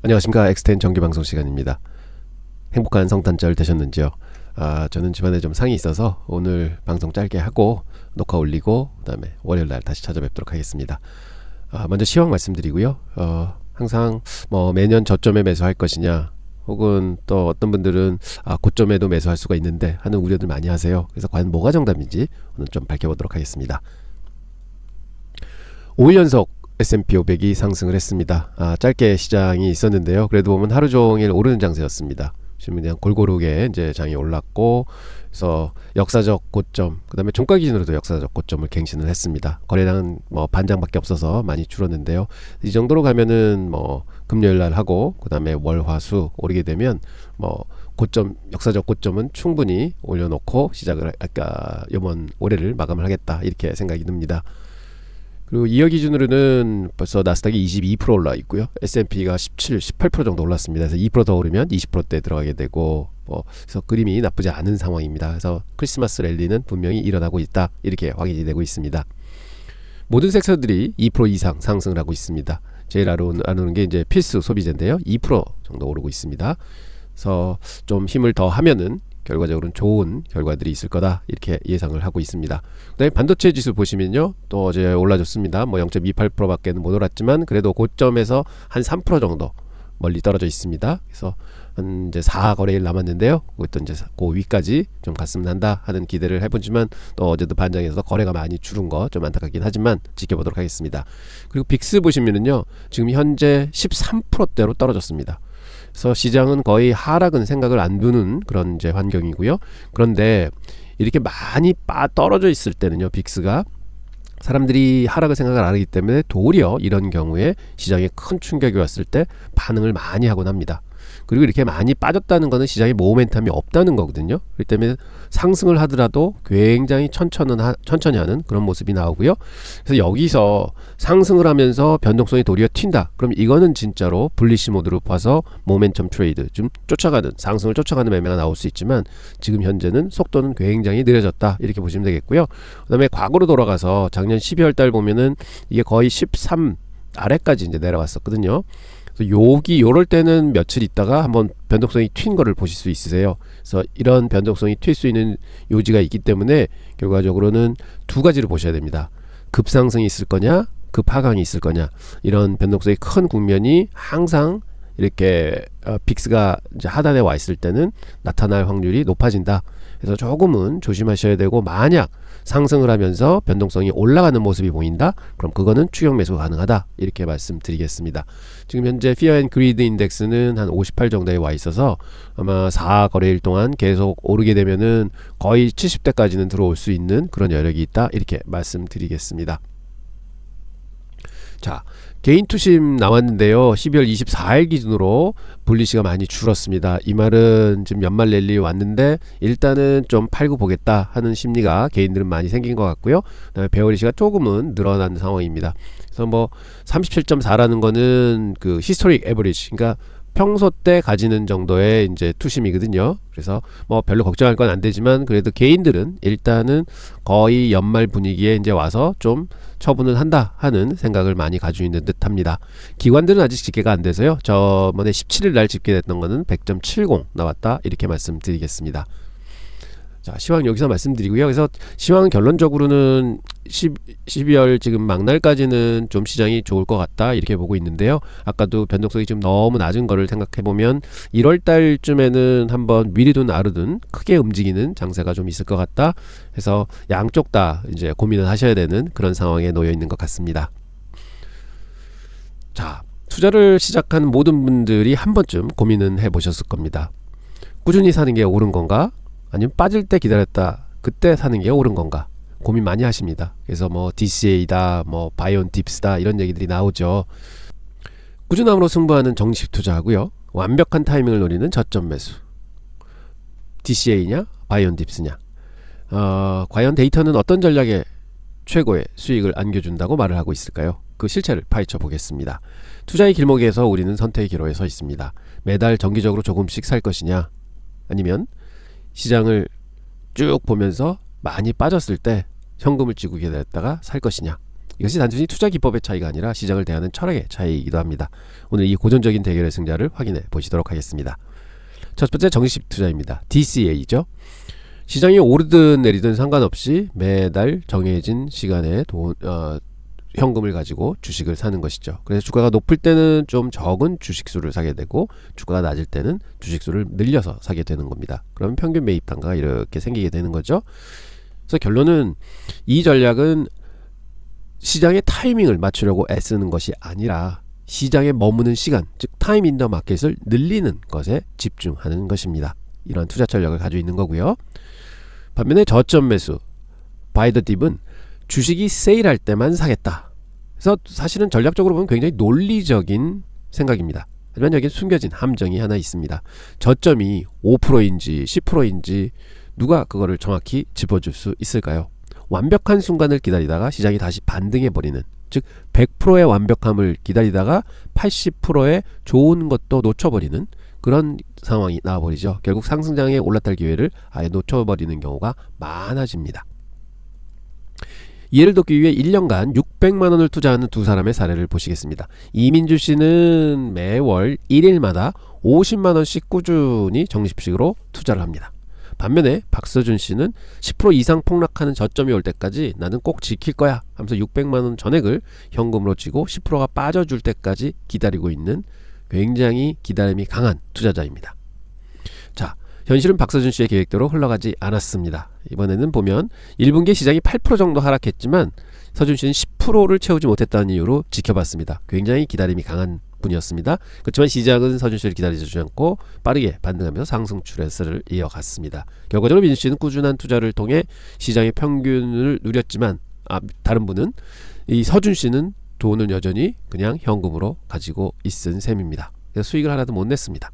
안녕하십니까. 엑스텐 정규방송 시간입니다. 행복한 성탄절 되셨는지요? 저는 집안에 좀 상이 있어서 오늘 방송 짧게 하고 녹화 올리고 그 다음에 월요일날 다시 찾아뵙도록 하겠습니다. 먼저 시황 말씀드리고요. 항상 매년 저점에 매수할 것이냐, 혹은 또 어떤 분들은 고점에도 매수할 수가 있는데 하는 우려들 많이 하세요. 그래서 과연 뭐가 정답인지 오늘 좀 밝혀보도록 하겠습니다. 5일 연속 S&P 500이 상승을 했습니다. 짧게 시장이 있었는데요. 그래도 보면 하루 종일 오르는 장세였습니다. 지금 그냥 골고루게 이제 장이 올랐고, 그래서 역사적 고점, 그 다음에 종가 기준으로도 역사적 고점을 갱신을 했습니다. 거래량은 반장밖에 없어서 많이 줄었는데요. 이 정도로 가면은 금요일 날 하고, 그 다음에 월, 화, 수 오르게 되면 고점, 역사적 고점은 충분히 올려놓고 시작을 이번 올해를 마감을 하겠다, 이렇게 생각이 듭니다. 그리고 2월 기준으로는 벌써 나스닥이 22% 올라 있고요. S&P가 17, 18% 정도 올랐습니다. 그래서 2%더 오르면 20%대 들어가게 되고, 그래서 그림이 나쁘지 않은 상황입니다. 그래서 크리스마스 랠리는 분명히 일어나고 있다, 이렇게 확인이 되고 있습니다. 모든 섹터들이 2% 이상 상승을 하고 있습니다. 제일 아르는 게 이제 필수 소비재인데요. 2% 정도 오르고 있습니다. 그래서 좀 힘을 더 하면은 결과적으로는 좋은 결과들이 있을 거다, 이렇게 예상을 하고 있습니다. 그다음에 반도체 지수 보시면요, 또 어제 올라졌습니다. 0.28%밖에는 못 올랐지만 그래도 고점에서 한 3% 정도 멀리 떨어져 있습니다. 그래서 한 이제 4거래일 남았는데요. 그것도 이제 그 위까지 좀 갔으면 한다 하는 기대를 해보지만, 또 어제도 반장에서 거래가 많이 줄은 거 좀 안타깝긴 하지만 지켜보도록 하겠습니다. 그리고 빅스 보시면은요, 지금 현재 13%대로 떨어졌습니다. 그래서 시장은 거의 하락은 생각을 안 두는 그런 이제 환경이고요. 그런데 이렇게 많이 떨어져 있을 때는요, 빅스가 사람들이 하락을 생각을 안 하기 때문에 도리어 이런 경우에 시장에 큰 충격이 왔을 때 반응을 많이 하곤 합니다. 그리고 이렇게 많이 빠졌다는 것은 시장에 모멘텀이 없다는 거거든요. 그렇기 때문에 상승을 하더라도 굉장히 천천히 하는 그런 모습이 나오고요. 그래서 여기서 상승을 하면서 변동성이 도리어 튄다, 그럼 이거는 진짜로 불리시 모드로 봐서 모멘텀 트레이드, 좀 상승을 쫓아가는 매매가 나올 수 있지만, 지금 현재는 속도는 굉장히 느려졌다, 이렇게 보시면 되겠고요. 그 다음에 과거로 돌아가서 작년 12월 달 보면은 이게 거의 13 아래까지 이제 내려왔었거든요. 요럴 때는 며칠 있다가 한번 변동성이 튄 거를 보실 수 있으세요. 그래서 이런 변동성이 튈 수 있는 요지가 있기 때문에 결과적으로는 두 가지로 보셔야 됩니다. 급상승이 있을 거냐, 급하강이 있을 거냐. 이런 변동성이 큰 국면이 항상 이렇게 빅스가 이제 하단에 와 있을 때는 나타날 확률이 높아진다. 그래서 조금은 조심하셔야 되고, 만약 상승을 하면서 변동성이 올라가는 모습이 보인다, 그럼 그거는 추격 매수 가능하다, 이렇게 말씀드리겠습니다. 지금 현재 Fear and Greed 인덱스는 한 58 정도에 와 있어서 아마 4거래일 동안 계속 오르게 되면은 거의 70대까지는 들어올 수 있는 그런 여력이 있다, 이렇게 말씀드리겠습니다. 자, 개인 투심 나왔는데요. 12월 24일 기준으로 불리시가 많이 줄었습니다. 이 말은 지금 연말 랠리 왔는데 일단은 좀 팔고 보겠다 하는 심리가 개인들은 많이 생긴 것 같고요. 그다음에 베어리시가 조금은 늘어난 상황입니다. 그래서 37.4라는 거는 그 히스토릭 에버리지, 그러니까 평소 때 가지는 정도의 이제 투심이거든요. 그래서 별로 걱정할 건 안 되지만, 그래도 개인들은 일단은 거의 연말 분위기에 이제 와서 좀 처분을 한다 하는 생각을 많이 가지고 있는 듯 합니다. 기관들은 아직 집계가 안 돼서요. 저번에 17일 날 집계됐던 거는 100.70 나왔다, 이렇게 말씀드리겠습니다. 자, 시황 여기서 말씀드리고요. 그래서 시황 결론적으로는 12월 지금 막날까지는 좀 시장이 좋을 것 같다, 이렇게 보고 있는데요. 아까도 변동성이 좀 너무 낮은 거를 생각해보면 1월 달쯤에는 한번 위리든 아르든 크게 움직이는 장세가 좀 있을 것 같다 해서 양쪽 다 이제 고민을 하셔야 되는 그런 상황에 놓여 있는 것 같습니다. 자, 투자를 시작한 모든 분들이 한 번쯤 고민은 해보셨을 겁니다. 꾸준히 사는 게 옳은 건가? 아니면 빠질 때 기다렸다 그때 사는 게 옳은 건가? 고민 많이 하십니다. 그래서 DCA다, 바이온딥스다, 이런 얘기들이 나오죠. 꾸준함으로 승부하는 정식 투자하고요, 완벽한 타이밍을 노리는 저점 매수. DCA냐, 바이온딥스냐. 과연 데이터는 어떤 전략에 최고의 수익을 안겨준다고 말을 하고 있을까요? 그 실체를 파헤쳐 보겠습니다. 투자의 길목에서 우리는 선택의 기로에 서 있습니다. 매달 정기적으로 조금씩 살 것이냐, 아니면 시장을 쭉 보면서 많이 빠졌을 때 현금을 쥐고 기다렸다가 살 것이냐. 이것이 단순히 투자 기법의 차이가 아니라 시장을 대하는 철학의 차이이기도 합니다. 오늘 이 고전적인 대결의 승자를 확인해 보시도록 하겠습니다. 첫 번째 정식 투자입니다. DCA죠. 시장이 오르든 내리든 상관없이 매달 정해진 시간에 현금을 가지고 주식을 사는 것이죠. 그래서 주가가 높을 때는 좀 적은 주식수를 사게 되고 주가가 낮을 때는 주식수를 늘려서 사게 되는 겁니다. 그러면 평균 매입 단가가 이렇게 생기게 되는 거죠. 그래서 결론은 이 전략은 시장의 타이밍을 맞추려고 애쓰는 것이 아니라 시장에 머무는 시간, 즉 타임 인 더 마켓을 늘리는 것에 집중하는 것입니다. 이러한 투자 전략을 가지고 있는 거고요. 반면에 저점 매수, 바이 더 딥은 주식이 세일할 때만 사겠다. 그래서 사실은 전략적으로 보면 굉장히 논리적인 생각입니다. 하지만 여기에 숨겨진 함정이 하나 있습니다. 저점이 5%인지 10%인지 누가 그거를 정확히 짚어줄 수 있을까요? 완벽한 순간을 기다리다가 시장이 다시 반등해버리는, 즉 100%의 완벽함을 기다리다가 80%의 좋은 것도 놓쳐버리는 그런 상황이 나와버리죠. 결국 상승장에 올라탈 기회를 아예 놓쳐버리는 경우가 많아집니다. 이해를 돕기 위해 1년간 600만원을 투자하는 두 사람의 사례를 보시겠습니다. 이민주 씨는 매월 1일마다 50만원씩 꾸준히 적립식으로 투자를 합니다. 반면에 박서준 씨는 10% 이상 폭락하는 저점이 올 때까지 나는 꼭 지킬 거야 하면서 600만원 전액을 현금으로 쥐고 10%가 빠져줄 때까지 기다리고 있는 굉장히 기다림이 강한 투자자입니다. 자, 현실은 박서준 씨의 계획대로 흘러가지 않았습니다. 이번에는 보면 1분기 시장이 8% 정도 하락했지만 서준 씨는 10%를 채우지 못했다는 이유로 지켜봤습니다. 굉장히 기다림이 강한 분이었습니다. 그렇지만 시장은 서준 씨를 기다리지 않고 빠르게 반등하면서 상승 추세를 이어갔습니다. 결과적으로 민주 씨는 꾸준한 투자를 통해 시장의 평균을 누렸지만 다른 분은 이 서준 씨는 돈을 여전히 그냥 현금으로 가지고 있은 셈입니다. 그래서 수익을 하나도 못 냈습니다.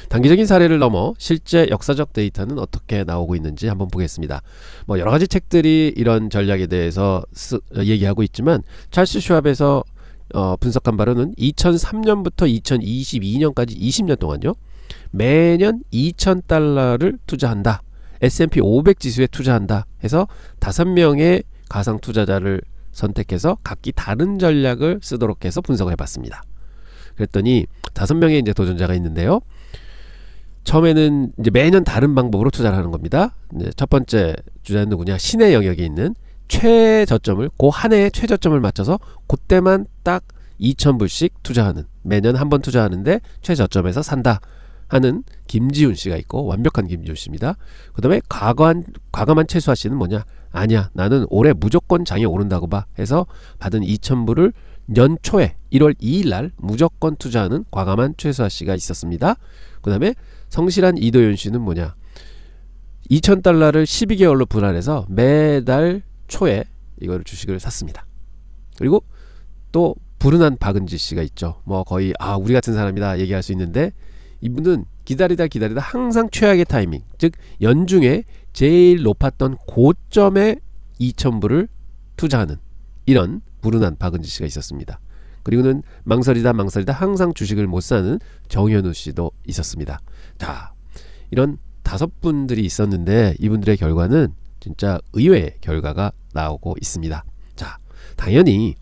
단기적인 사례를 넘어 실제 역사적 데이터는 어떻게 나오고 있는지 한번 보겠습니다. 여러 가지 책들이 이런 전략에 대해서 얘기하고 있지만 찰스 슈왑에서 분석한 바로는 2003년부터 2022년까지 20년 동안요, 매년 $2,000를 투자한다, S&P 500 지수에 투자한다 해서 5명의 가상 투자자를 선택해서 각기 다른 전략을 쓰도록 해서 분석을 해봤습니다. 그랬더니 5명의 이제 도전자가 있는데요. 처음에는 이제 매년 다른 방법으로 투자를 하는 겁니다. 이제 첫 번째 주자는 누구냐? 신의 영역에 있는 최저점을, 그 한 해의 최저점을 맞춰서 그때만 딱 2,000불씩 투자하는, 매년 한 번 투자하는데 최저점에서 산다 하는 김지훈 씨가 있고, 완벽한 김지훈 씨입니다. 그 다음에 과감한 최수아 씨는 뭐냐? 아니야, 나는 올해 무조건 장이 오른다고 봐 해서 받은 2,000불을 연초에 1월 2일 날 무조건 투자하는 과감한 최수아 씨가 있었습니다. 그 다음에 성실한 이도윤 씨는 뭐냐? $2,000를 12개월로 분할해서 매달 초에 이거를 주식을 샀습니다. 그리고 또 불운한 박은지 씨가 있죠. 거의 우리 같은 사람이다 얘기할 수 있는데, 이분은 기다리다 항상 최악의 타이밍, 즉 연중에 제일 높았던 고점에 2,000불을 투자하는 이런 불운한 박은지 씨가 있었습니다. 그리고는 망설이다 항상 주식을 못 사는 정현우 씨도 있었습니다. 자, 이런 5분들이 있었는데 이분들의 결과는 진짜 의외의 결과가 나오고 있습니다. 자, 당연히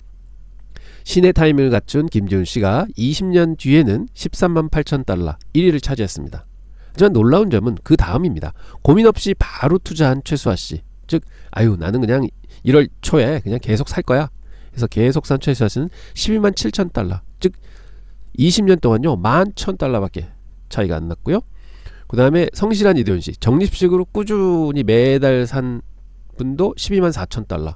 신의 타임을 갖춘 김지훈 씨가 20년 뒤에는 $138,000 1위를 차지했습니다. 하지만 놀라운 점은 그 다음입니다. 고민 없이 바로 투자한 최수아 씨, 즉 나는 그냥 1월 초에 그냥 계속 살 거야 그래서 계속 산 최수아 씨는 $127,000, 즉 20년 동안요 11,000달러밖에 차이가 안 났고요. 그 다음에 성실한 이도현 씨, 적립식으로 꾸준히 매달 산 분도 $124,000.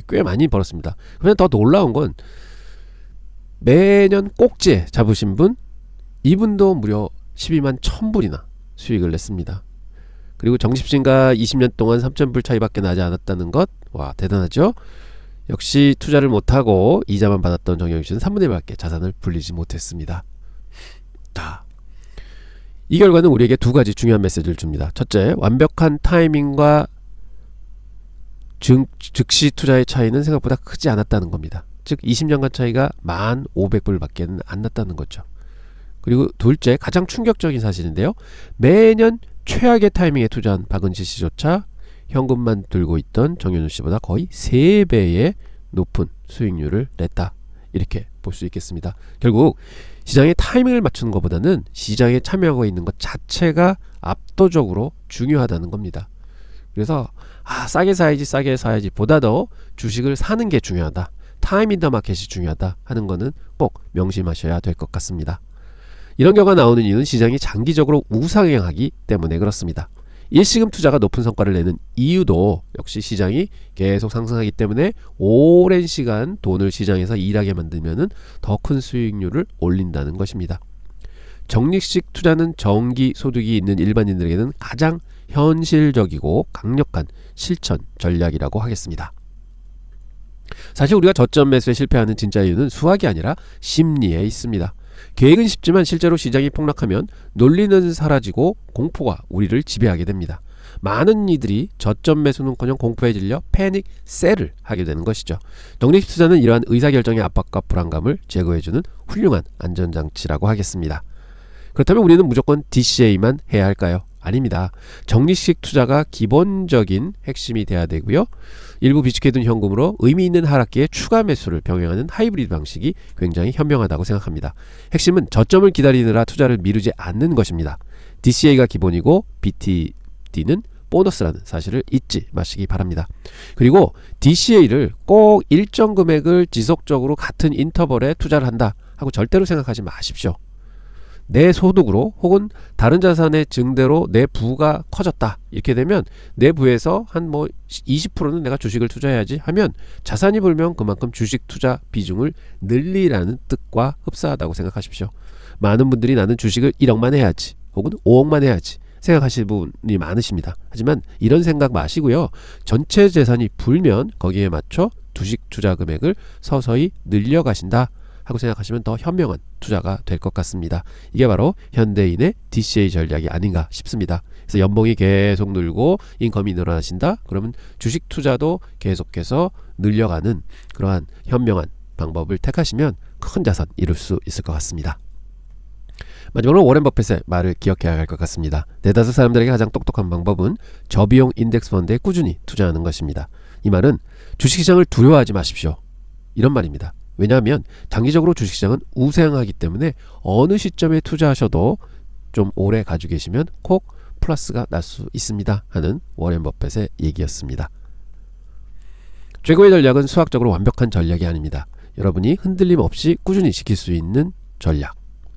꽤 많이 벌었습니다. 그냥 더 놀라운 건 매년 꼭지에 잡으신 분, 이분도 무려 121,000불이나 수익을 냈습니다. 그리고 정십신과 20년 동안 3,000불 차이밖에 나지 않았다는 것, 와 대단하죠. 역시 투자를 못하고 이자만 받았던 정영희 씨는 3분의 1밖에 자산을 불리지 못했습니다. 자, 이 결과는 우리에게 두 가지 중요한 메시지를 줍니다. 첫째, 완벽한 타이밍과 즉시 투자의 차이는 생각보다 크지 않았다는 겁니다. 즉 20년간 차이가 1,500불밖에 안 났다는 거죠. 그리고 둘째, 가장 충격적인 사실인데요, 매년 최악의 타이밍에 투자한 박은지 씨조차 현금만 들고 있던 정현우 씨보다 거의 3배의 높은 수익률을 냈다. 이렇게 볼 수 있겠습니다. 결국 시장의 타이밍을 맞추는 것보다는 시장에 참여하고 있는 것 자체가 압도적으로 중요하다는 겁니다. 그래서 싸게 사야지 보다도 주식을 사는 게 중요하다. 타임 인 더 마켓이 중요하다 하는 거는 꼭 명심하셔야 될 것 같습니다. 이런 결과가 나오는 이유는 시장이 장기적으로 우상향하기 때문에 그렇습니다. 일시금 투자가 높은 성과를 내는 이유도 역시 시장이 계속 상승하기 때문에 오랜 시간 돈을 시장에서 일하게 만들면 더 큰 수익률을 올린다는 것입니다. 적립식 투자는 정기 소득이 있는 일반인들에게는 가장 현실적이고 강력한 실천 전략이라고 하겠습니다. 사실 우리가 저점 매수에 실패하는 진짜 이유는 수학이 아니라 심리에 있습니다. 계획은 쉽지만 실제로 시장이 폭락하면 논리는 사라지고 공포가 우리를 지배하게 됩니다. 많은 이들이 저점 매수는커녕 공포에 질려 패닉 셀을 하게 되는 것이죠. 적립식 투자는 이러한 의사결정의 압박과 불안감을 제거해주는 훌륭한 안전장치라고 하겠습니다. 그렇다면 우리는 무조건 DCA만 해야 할까요? 아닙니다. 적립식 투자가 기본적인 핵심이 돼야 되고요. 일부 비축해둔 현금으로 의미 있는 하락기에 추가 매수를 병행하는 하이브리드 방식이 굉장히 현명하다고 생각합니다. 핵심은 저점을 기다리느라 투자를 미루지 않는 것입니다. DCA가 기본이고 BTD는 보너스라는 사실을 잊지 마시기 바랍니다. 그리고 DCA를 꼭 일정 금액을 지속적으로 같은 인터벌에 투자를 한다 하고 절대로 생각하지 마십시오. 내 소득으로 혹은 다른 자산의 증대로 내 부가 커졌다 이렇게 되면 내 부에서 한 20%는 내가 주식을 투자해야지 하면 자산이 불면 그만큼 주식 투자 비중을 늘리라는 뜻과 흡사하다고 생각하십시오. 많은 분들이 나는 주식을 1억만 해야지 혹은 5억만 해야지 생각하시는 분이 많으십니다. 하지만 이런 생각 마시고요. 전체 재산이 불면 거기에 맞춰 주식 투자 금액을 서서히 늘려가신다 하고 생각하시면 더 현명한 투자가 될 것 같습니다. 이게 바로 현대인의 DCA 전략이 아닌가 싶습니다. 그래서 연봉이 계속 늘고 인컴이 늘어나신다? 그러면 주식 투자도 계속해서 늘려가는 그러한 현명한 방법을 택하시면 큰 자산 이룰 수 있을 것 같습니다. 마지막으로 워렌 버핏의 말을 기억해야 할 것 같습니다. 대다수 사람들에게 가장 똑똑한 방법은 저비용 인덱스 펀드에 꾸준히 투자하는 것입니다. 이 말은 주식시장을 두려워하지 마십시오. 이런 말입니다. 왜냐하면 장기적으로 주식시장은 우상하기 때문에 어느 시점에 투자하셔도 좀 오래 가지고 계시면 꼭 플러스가 날 수 있습니다 하는 워렌 버핏의 얘기였습니다. 최고의 전략은 수학적으로 완벽한 전략이 아닙니다. 여러분이 흔들림 없이 꾸준히 지킬 수 있는 전략,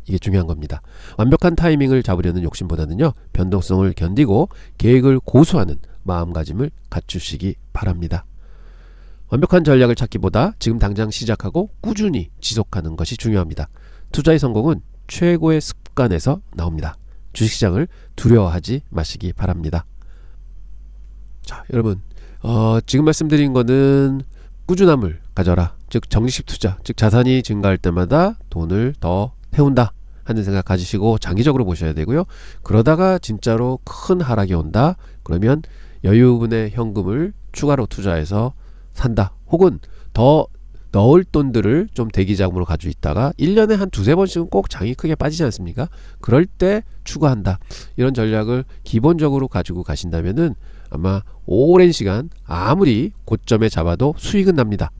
이게 중요한 겁니다. 완벽한 타이밍을 잡으려는 욕심보다는요, 변동성을 견디고 계획을 고수하는 마음가짐을 갖추시기 바랍니다. 완벽한 전략을 찾기보다 지금 당장 시작하고 꾸준히 지속하는 것이 중요합니다. 투자의 성공은 최고의 습관에서 나옵니다. 주식시장을 두려워하지 마시기 바랍니다. 자, 여러분, 지금 말씀드린 거는 꾸준함을 가져라, 즉 적립식 투자, 즉 자산이 증가할 때마다 돈을 더 태운다 하는 생각 가지시고 장기적으로 보셔야 되고요. 그러다가 진짜로 큰 하락이 온다 그러면 여유분의 현금을 추가로 투자해서 산다, 혹은 더 넣을 돈들을 좀 대기자금으로 가지고 있다가 1년에 한 두세 번씩은 꼭 장이 크게 빠지지 않습니까? 그럴 때 추가한다. 이런 전략을 기본적으로 가지고 가신다면은 아마 오랜 시간 아무리 고점에 잡아도 수익은 납니다.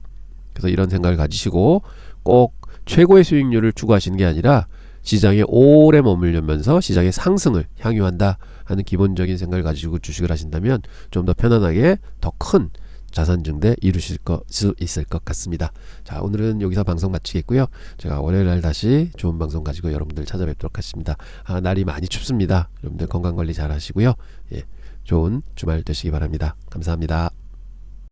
그래서 이런 생각을 가지시고 꼭 최고의 수익률을 추구하시는 게 아니라 시장에 오래 머물면서 시장의 상승을 향유한다 하는 기본적인 생각을 가지고 주식을 하신다면 좀 더 편안하게 더 큰 자산 증대 이루실 수 있을 것 같습니다. 자, 오늘은 여기서 방송 마치겠고요. 제가 월요일날 다시 좋은 방송 가지고 여러분들 찾아뵙도록 하겠습니다. 날이 많이 춥습니다. 여러분들 건강관리 잘 하시고요. 예, 좋은 주말 되시기 바랍니다. 감사합니다.